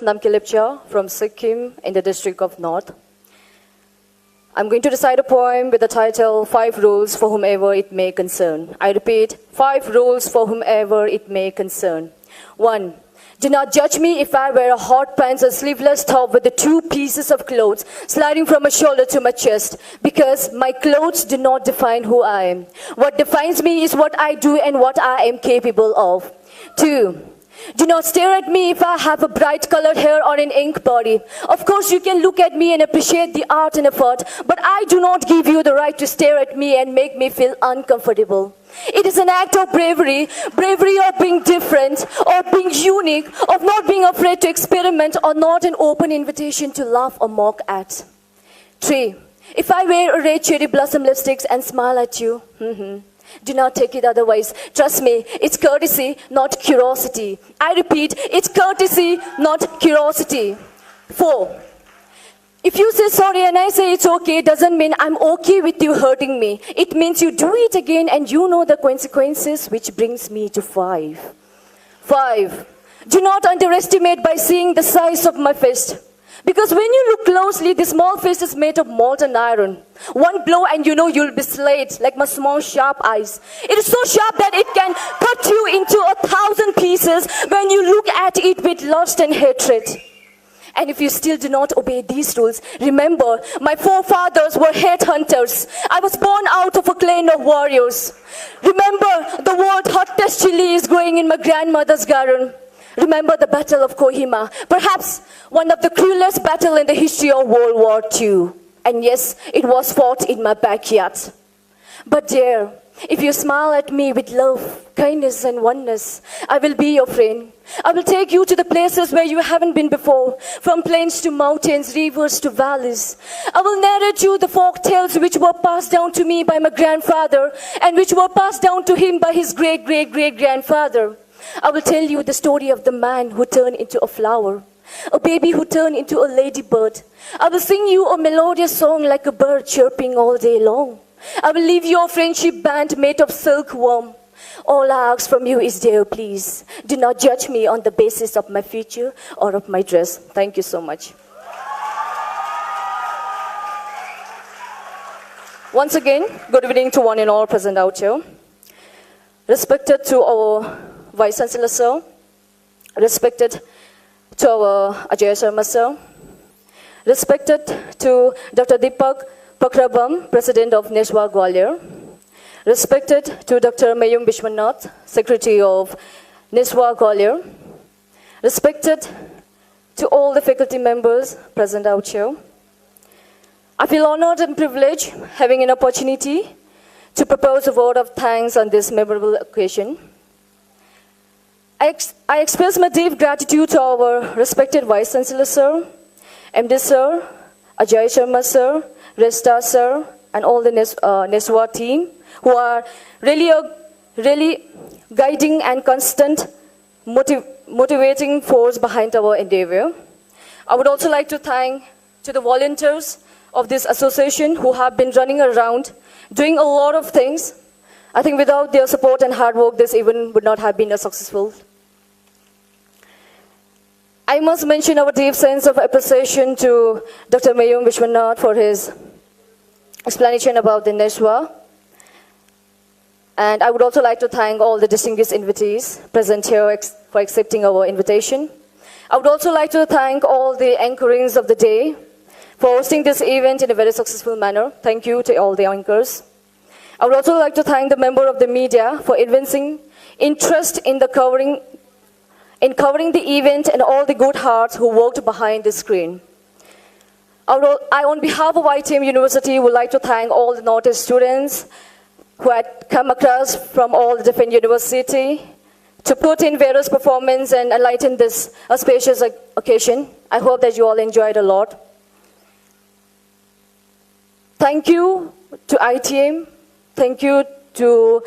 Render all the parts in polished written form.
Namki Lepcha from Sikkim in the district of North. I'm going to recite a poem with the title, 5 Rules for Whomever It May Concern. I repeat, 5 Rules for Whomever It May Concern. 1. Do not judge me if I wear a hot pants or sleeveless top with the 2 pieces of clothes sliding from my shoulder to my chest, because my clothes do not define who I am. What defines me is what I do and what I am capable of. 2. Do not stare at me if I have a bright colored hair or an ink body. Of course, you can look at me and appreciate the art and effort, but I do not give you the right to stare at me and make me feel uncomfortable. It is an act of bravery, bravery of being different, or being unique, of not being afraid to experiment, or not an open invitation to laugh or mock at. 3. If I wear a red cherry blossom lipsticks and smile at you, do not take it otherwise. Trust me, it's courtesy, not curiosity. I repeat, it's courtesy, not curiosity. 4. If you say sorry and I say it's okay, it doesn't mean I'm okay with you hurting me. It means you do it again and you know the consequences, which brings me to 5. 5. Do not underestimate by seeing the size of my fist. Because when you look closely, the small fist is made of molten iron. One blow and you know you'll be slayed, like my small sharp eyes. It is so sharp that it can cut you into 1,000 pieces when you look at it with lust and hatred. And if you still do not obey these rules, remember, my forefathers were headhunters. I was born out of a clan of warriors. Remember, the word hottest chili is growing in my grandmother's garden. Remember the Battle of Kohima, perhaps one of the cruelest battles in the history of World War II. And yes, it was fought in my backyard. But dear, if you smile at me with love, kindness and oneness, I will be your friend. I will take you to the places where you haven't been before, from plains to mountains, rivers to valleys. I will narrate you the folk tales which were passed down to me by my grandfather and which were passed down to him by his great-great-great-grandfather. I will tell you the story of the man who turned into a flower, a baby who turned into a ladybird. I will sing you a melodious song like a bird chirping all day long. I will leave you a friendship band made of silkworm. All I ask from you is, dear, please, do not judge me on the basis of my feature or of my dress. Thank you so much. Once again, good evening to one and all present out here. Respected to our Vice Chancellor Sir, respected to our Ajay Sharma Sir, respected to Dr. Deepak Pakrabam, President of Neswa Gwalior, respected to Dr. Mayum Vishwanath, Secretary of Neswa Gwalior, respected to all the faculty members present out here. I feel honored and privileged having an opportunity to propose a word of thanks on this memorable occasion. I express my deep gratitude to our respected Vice Chancellor Sir, MD Sir, Ajay Sharma Sir, Resta Sir, and all the Neswa team who are really guiding and constant motivating force behind our endeavor. I would also like to thank to the volunteers of this association who have been running around doing a lot of things. I think without their support and hard work, this event would not have been as successful. I must mention our deep sense of appreciation to Dr. Mayum Vishwanath for his explanation about the Neswa. And I would also like to thank all the distinguished invitees present here for accepting our invitation. I would also like to thank all the anchorings of the day for hosting this event in a very successful manner. Thank you to all the anchors. I would also like to thank the member of the media for evincing interest in covering the event and all the good hearts who worked behind the screen. I, on behalf of ITM University, would like to thank all the Northeast students who had come across from all the different universities to put in various performances and enlighten this auspicious occasion. I hope that you all enjoyed a lot. Thank you to ITM. Thank you to,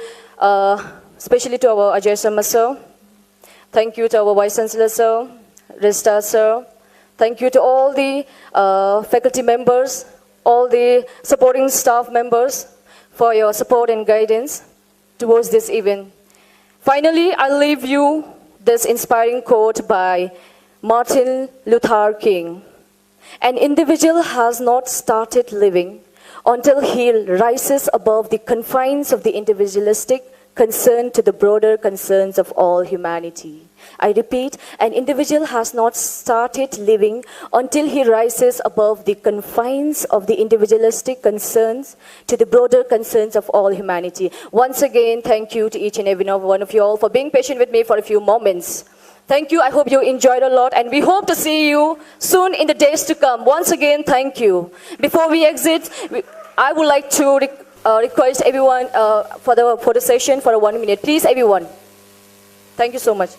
especially to our Ajay Sharma Sir. Thank you to our Vice Chancellor Sir, Resta Sir. Thank you to all the faculty members, all the supporting staff members for your support and guidance towards this event. Finally, I'll leave you this inspiring quote by Martin Luther King. An individual has not started living until he rises above the confines of the individualistic concern to the broader concerns of all humanity. I repeat, an individual has not started living until he rises above the confines of the individualistic concerns to the broader concerns of all humanity. Once again, thank you to each and every one of you all for being patient with me for a few moments. Thank you. I hope you enjoyed a lot, and we hope to see you soon in the days to come. Once again, thank you. Before we exit, I would like to request everyone for the photo session for 1 minute. Please, everyone. Thank you so much.